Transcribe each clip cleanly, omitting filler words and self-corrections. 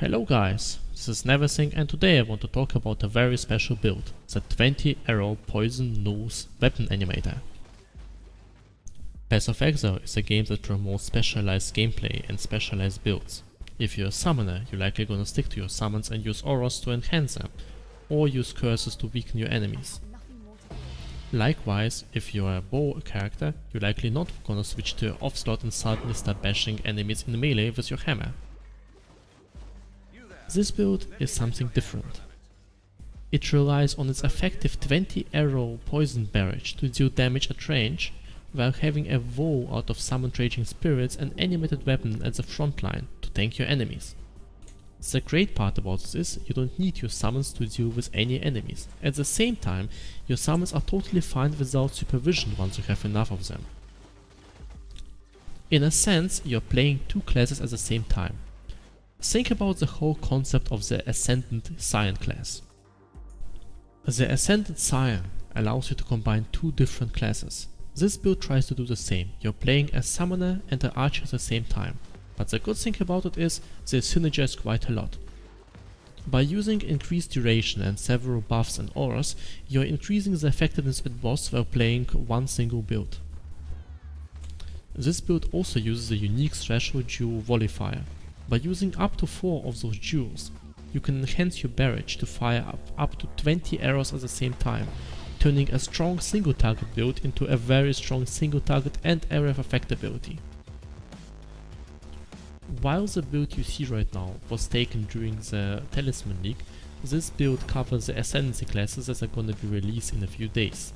Hello guys, this is NeverSink and today I want to talk about a very special build, the 20 arrow poison nose weapon animator. Path of Exile is a game that promotes specialized gameplay and specialized builds. If you're a summoner, you're likely gonna stick to your summons and use auras to enhance them, or use curses to weaken your enemies. Likewise, if you're a bow character, you're likely not gonna switch to your off slot and suddenly start bashing enemies in melee with your hammer. This build is something different. It relies on its effective 20 arrow poison barrage to deal damage at range, while having a vow out of summoned raging spirits and animated weapon at the front line to tank your enemies. The great part about this is you don't need your summons to deal with any enemies. At the same time, your summons are totally fine without supervision once you have enough of them. In a sense, you're playing two classes at the same time. Think about the whole concept of the Ascendant Scion class. The Ascendant Scion allows you to combine two different classes. This build tries to do the same. You're playing a summoner and an archer at the same time. But the good thing about it is they synergize quite a lot. By using increased duration and several buffs and auras, you're increasing the effectiveness at boss while playing one single build. This build also uses a unique threshold dual volifier. By using up to 4 of those duels, you can enhance your barrage to fire up to 20 arrows at the same time, turning a strong single target build into a very strong single target and area of effect ability. While the build you see right now was taken during the Talisman League, this build covers the Ascendancy classes that are gonna be released in a few days.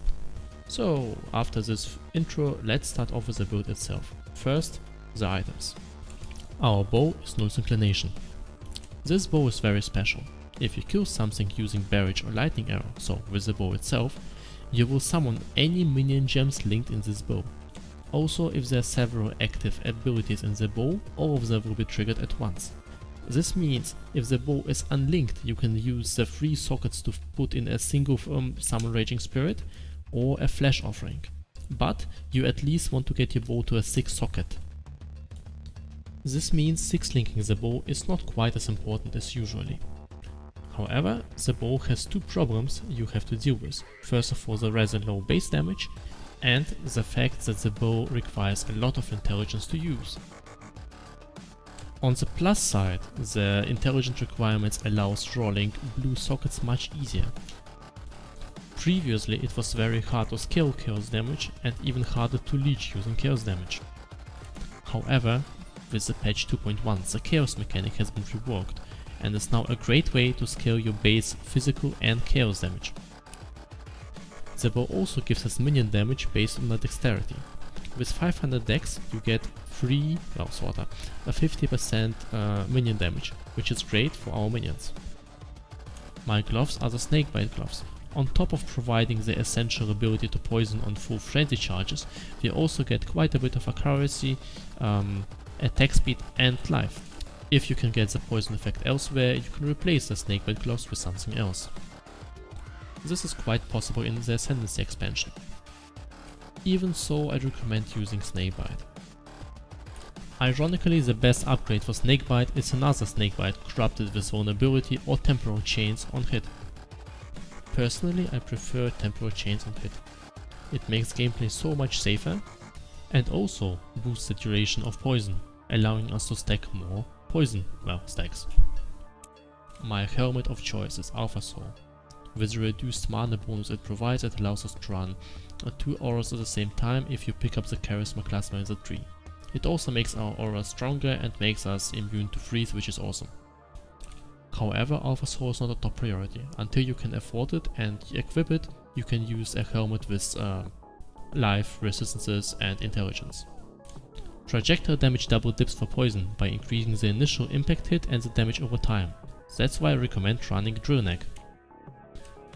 So after this intro, let's start off with the build itself. First, the items. Our bow is Null's Inclination. This bow is very special. If you kill something using barrage or lightning arrow, so with the bow itself, you will summon any minion gems linked in this bow. Also, if there are several active abilities in the bow, all of them will be triggered at once. This means if the bow is unlinked, you can use the 3 sockets to put in a single summon Raging Spirit or a flash offering. But you at least want to get your bow to a 6 socket. This means 6 linking the bow is not quite as important as usually. However, the bow has 2 problems you have to deal with. First of all, the rather low base damage, and the fact that the bow requires a lot of intelligence to use. On the plus side, the intelligence requirements allows rolling blue sockets much easier. Previously it was very hard to scale chaos damage and even harder to leech using chaos damage. However, with the patch 2.1, the chaos mechanic has been reworked and is now a great way to scale your base physical and chaos damage. The bow also gives us minion damage based on the dexterity. With 500 dex you get a 50% minion damage, which is great for our minions. My gloves are the snakebite gloves. On top of providing the essential ability to poison on full frenzy charges, we also get quite a bit of accuracy, attack speed and life. If you can get the poison effect elsewhere, you can replace the snakebite gloves with something else. This is quite possible in the Ascendancy expansion. Even so, I'd recommend using snakebite. Ironically, the best upgrade for snakebite is another snakebite corrupted with vulnerability or temporal chains on hit. Personally, I prefer temporal chains on hit. It makes gameplay so much safer and also boosts the duration of poison, allowing us to stack more poison stacks. My helmet of choice is Alpha Soul. With the reduced mana bonus it provides, it allows us to run 2 auras at the same time if you pick up the Charisma class by the tree. It also makes our aura stronger and makes us immune to freeze, which is awesome. However, Alpha Soul is not a top priority. Until you can afford it and equip it, you can use a helmet with life, resistances and intelligence. Projectile damage double dips for poison by increasing the initial impact hit and the damage over time. That's why I recommend running Drill Neck.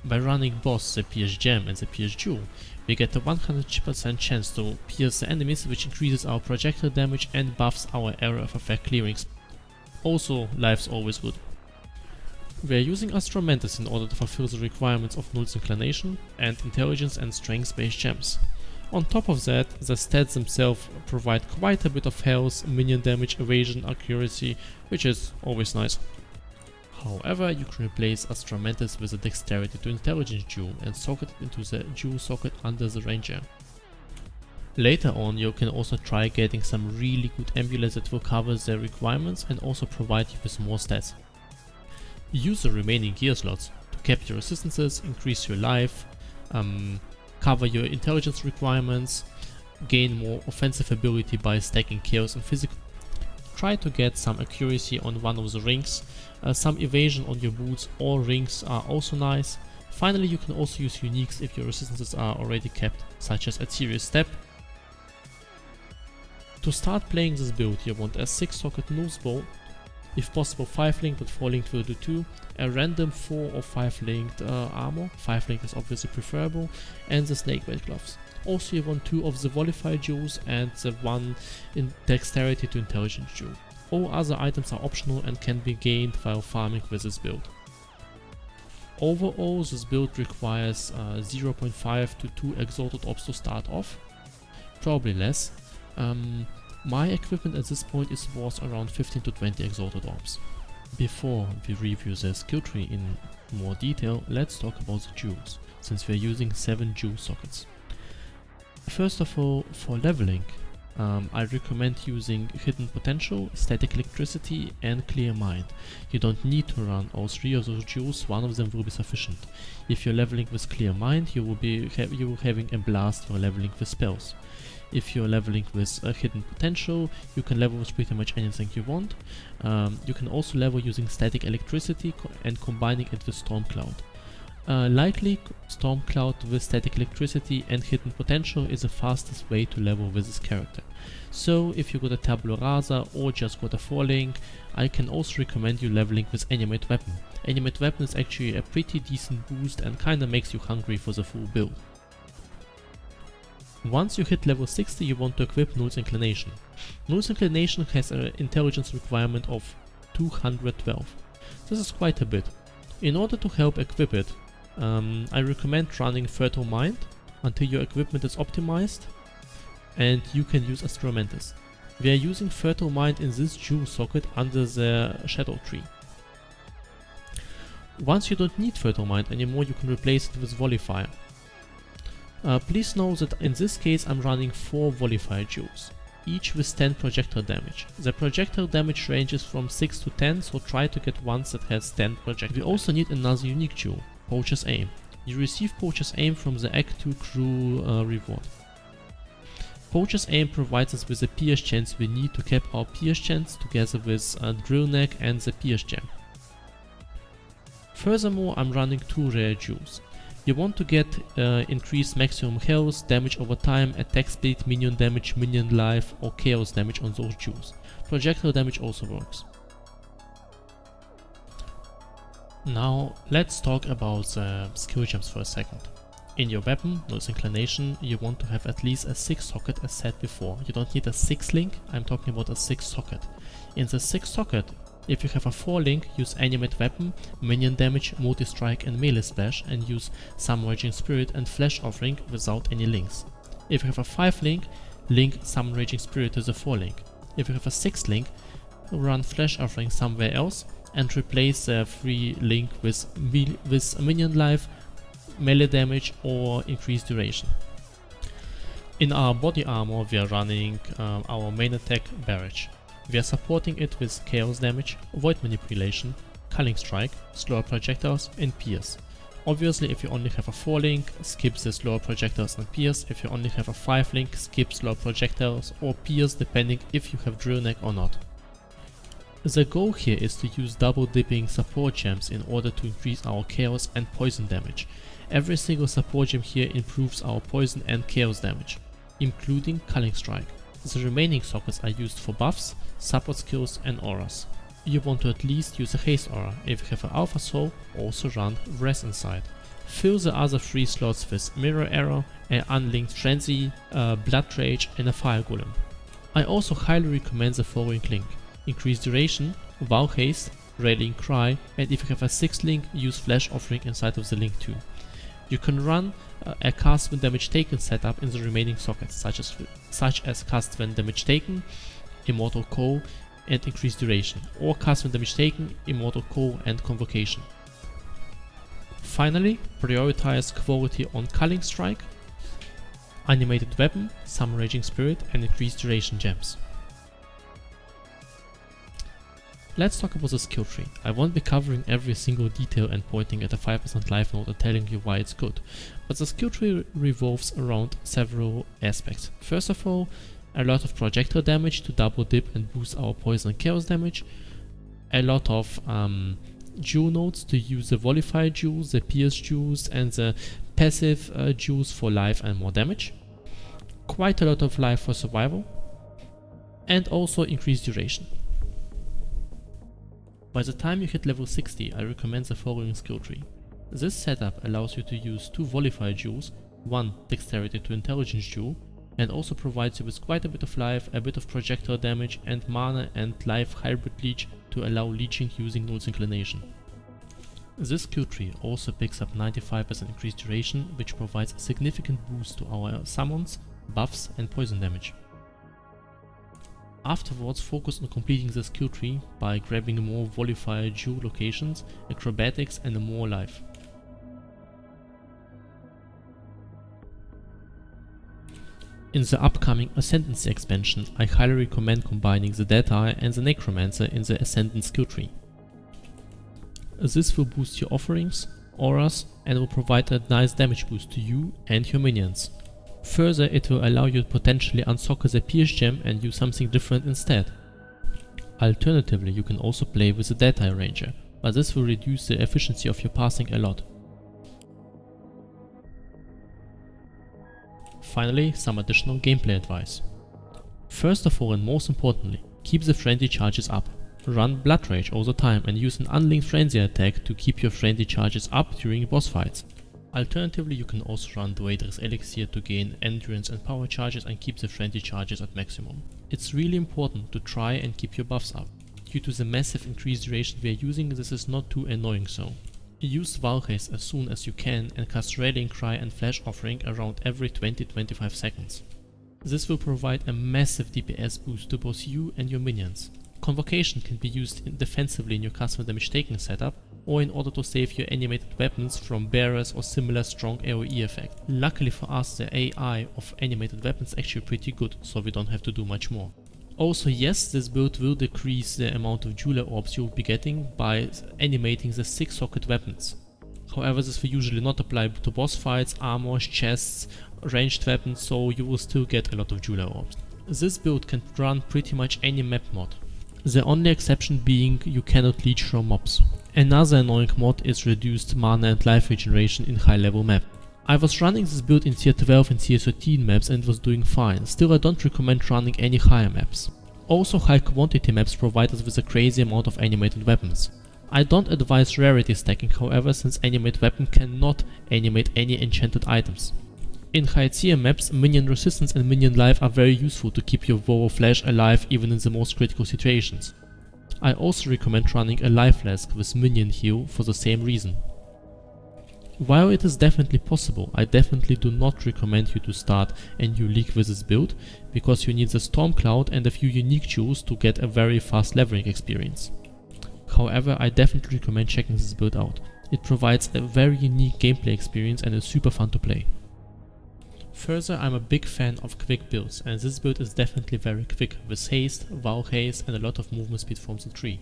By running both the Pierce Gem and the Pierce Jewel, we get a 100% chance to pierce the enemies, which increases our projectile damage and buffs our area of effect clearings. Also, life's always good. We are using Astral Mantis in order to fulfill the requirements of Null's Inclination and intelligence and strength based gems. On top of that, the stats themselves provide quite a bit of health, minion damage, evasion, accuracy, which is always nice. However, you can replace Ascendancy with a Dexterity to Intelligence Jew and socket it into the Jew socket under the Ranger. Later on, you can also try getting some really good amulets that will cover their requirements and also provide you with more stats. Use the remaining gear slots to cap your resistances, increase your life, cover your intelligence requirements, gain more offensive ability by stacking chaos and physical. Try to get some accuracy on one of the rings, some evasion on your boots or rings are also nice. Finally, you can also use uniques if your resistances are already capped, such as a serious step. To start playing this build, you want a 6-socket nose bow, if possible 5-linked, but 4-linked will do too, a random 4 or 5-linked armor, 5-linked is obviously preferable, and the snakebite gloves. Also you want 2 of the Volified jewels and the 1 in Dexterity to Intelligence jewel. All other items are optional and can be gained while farming with this build. Overall, this build requires 0.5 to 2 exalted orbs to start off, probably less. My equipment at this point is worth around 15 to 20 exalted orbs. Before we review the skill tree in more detail, let's talk about the jewels, since we are using 7 jewel sockets. First of all, for leveling, I recommend using Hidden Potential, Static Electricity and Clear Mind. You don't need to run all 3 of those jewels, one of them will be sufficient. If you're leveling with Clear Mind, you will be having a blast for leveling with spells. If you're leveling with a Hidden Potential, you can level with pretty much anything you want. You can also level using Static Electricity and combining it with Storm Cloud. Likely, Storm Cloud with Static Electricity and Hidden Potential is the fastest way to level with this character. So if you got a Tabula Rasa or just got a 4-link, I can also recommend you leveling with Animate Weapon. Animate Weapon is actually a pretty decent boost and kinda makes you hungry for the full build. Once you hit level 60, you want to equip Null's Inclination. Null's Inclination has an intelligence requirement of 212. This is quite a bit. In order to help equip it, I recommend running Fertile Mind until your equipment is optimized, and you can use Astromantis. We are using Fertile Mind in this jewel socket under the Shadow Tree. Once you don't need Fertile Mind anymore, you can replace it with Volifier. Please note that in this case I'm running 4 Volifier jewels, each with 10 projectile damage. The projectile damage ranges from 6 to 10, so try to get ones that has 10 projectile. We also need another unique jewel, Poacher's Aim. You receive Poacher's Aim from the Act 2 crew reward. Poacher's Aim provides us with the Pierce chance we need to cap our Pierce chance together with Drill Neck and the Pierce Gem. Furthermore, I'm running 2 rare jewels. You want to get increased maximum health, damage over time, attack speed, minion damage, minion life or chaos damage on those jewels. Projectile damage also works. Now let's talk about the skill gems for a second. In your weapon, Null's Inclination, you want to have at least a 6 socket as said before. You don't need a 6-link, I'm talking about a 6 socket. In the 6 socket, if you have a 4-link, use Animate Weapon, Minion Damage, Multi-Strike and Melee Splash, and use Summon Raging Spirit and Flash Offering without any links. If you have a 5-link, link Summon Raging Spirit to the 4-link. If you have a 6-link, run Flash Offering somewhere else and replace the 3-link with Minion Life, Melee Damage or Increased Duration. In our body armor we are running our main attack Barrage. We are supporting it with Chaos Damage, Void Manipulation, Culling Strike, Slower Projectiles and Pierce. Obviously if you only have a 4-link, skip the Slower Projectiles and Pierce. If you only have a 5-link, skip Slower Projectiles or Pierce depending if you have Drill Neck or not. The goal here is to use double dipping support gems in order to increase our Chaos and Poison damage. Every single support gem here improves our Poison and Chaos damage, including Culling Strike. The remaining sockets are used for buffs, support skills and auras. You want to at least use a haste aura. If you have an Alpha Soul, also run Breath Inside. Fill the other 3 slots with Mirror Arrow, an unlinked Frenzy, Blood Rage and a Fire Golem. I also highly recommend the following link: Increase Duration, Vow Haste, Rallying Cry, and if you have a 6-link, use Flash Offering inside of the link too. You can run a cast when damage taken setup in the remaining sockets, such as cast when damage taken, Immortal Call, and increased duration, or custom damage taken, immortal core and convocation. Finally, prioritize quality on culling strike, animated weapon, summon raging spirit and increased duration gems. Let's talk about the skill tree. I won't be covering every single detail and pointing at a 5% life node and telling you why it's good, but the skill tree revolves around several aspects. First of all, a lot of projectile damage to double dip and boost our poison and chaos damage, a lot of jewel nodes to use the Volified jewels, the Pierce jewels and the passive jewels for life and more damage, quite a lot of life for survival, and also increased duration. By the time you hit level 60, I recommend the following skill tree. This setup allows you to use 2 Volified jewels, 1 dexterity to intelligence jewel, and also provides you with quite a bit of life, a bit of projectile damage and mana and life hybrid leech to allow leeching using Null's Inclination. This skill tree also picks up 95% increased duration, which provides a significant boost to our summons, buffs and poison damage. Afterwards, focus on completing the skill tree by grabbing more Volified jewel locations, acrobatics and more life. In the upcoming Ascendancy expansion, I highly recommend combining the Dead Eye and the Necromancer in the Ascendant skill tree. This will boost your offerings, auras and will provide a nice damage boost to you and your minions. Further, it will allow you to potentially unsock the Pierce gem and use something different instead. Alternatively, you can also play with the Dead Eye Ranger, but this will reduce the efficiency of your passing a lot. Finally, some additional gameplay advice. First of all and most importantly, keep the frenzy charges up. Run Blood Rage all the time and use an unlinked frenzy attack to keep your frenzy charges up during boss fights. Alternatively, you can also run the Wader's Elixir to gain endurance and power charges and keep the frenzy charges at maximum. It's really important to try and keep your buffs up. Due to the massive increased duration we are using, this is not too annoying so. Use Valhace as soon as you can and cast Rallying Cry and Flash Offering around every 20-25 seconds. This will provide a massive DPS boost to both you and your minions. Convocation can be used defensively in your custom damage taking setup or in order to save your animated weapons from bearers or similar strong AoE effect. Luckily for us, the AI of animated weapons is actually pretty good, so we don't have to do much more. Also yes, this build will decrease the amount of jeweler orbs you will be getting by animating the 6 socket weapons. However, this will usually not apply to boss fights, armors, chests, ranged weapons, so you will still get a lot of jeweler orbs. This build can run pretty much any map mod. The only exception being you cannot leech from mobs. Another annoying mod is reduced mana and life regeneration in high level map. I was running this build in tier 12 and tier 13 maps and it was doing fine, still I don't recommend running any higher maps. Also high quantity maps provide us with a crazy amount of animated weapons. I don't advise rarity stacking however, since animate weapon cannot animate any enchanted items. In high tier maps, minion resistance and minion life are very useful to keep your Voro Flash alive even in the most critical situations. I also recommend running a life flask with minion heal for the same reason. While it is definitely possible, I definitely do not recommend you to start a new league with this build, because you need the Storm Cloud and a few unique jewels to get a very fast leveling experience. However, I definitely recommend checking this build out. It provides a very unique gameplay experience and is super fun to play. Further, I'm a big fan of quick builds, and this build is definitely very quick, with haste, Val haste and a lot of movement speed from the tree.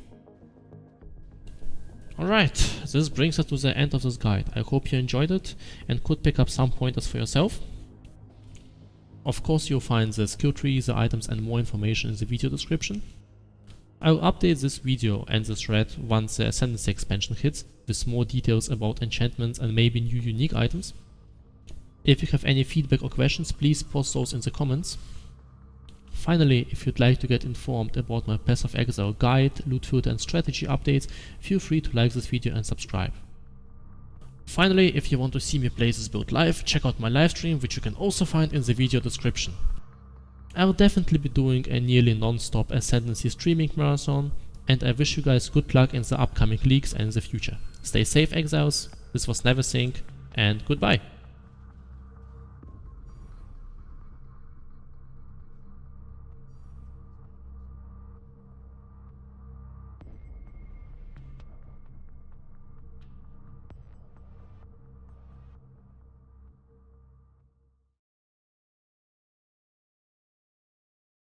Alright, this brings us to the end of this guide. I hope you enjoyed it and could pick up some pointers for yourself. Of course, you'll find the skill tree, the items and more information in the video description. I will update this video and this thread once the Ascendancy expansion hits, with more details about enchantments and maybe new unique items. If you have any feedback or questions, please post those in the comments. Finally, if you'd like to get informed about my Path of Exile guide, loot filter and strategy updates, feel free to like this video and subscribe. Finally, if you want to see me play this build live, check out my live stream, which you can also find in the video description. I will definitely be doing a nearly non-stop Ascendancy streaming marathon, and I wish you guys good luck in the upcoming leagues and in the future. Stay safe, Exiles, this was NeverSink, and goodbye!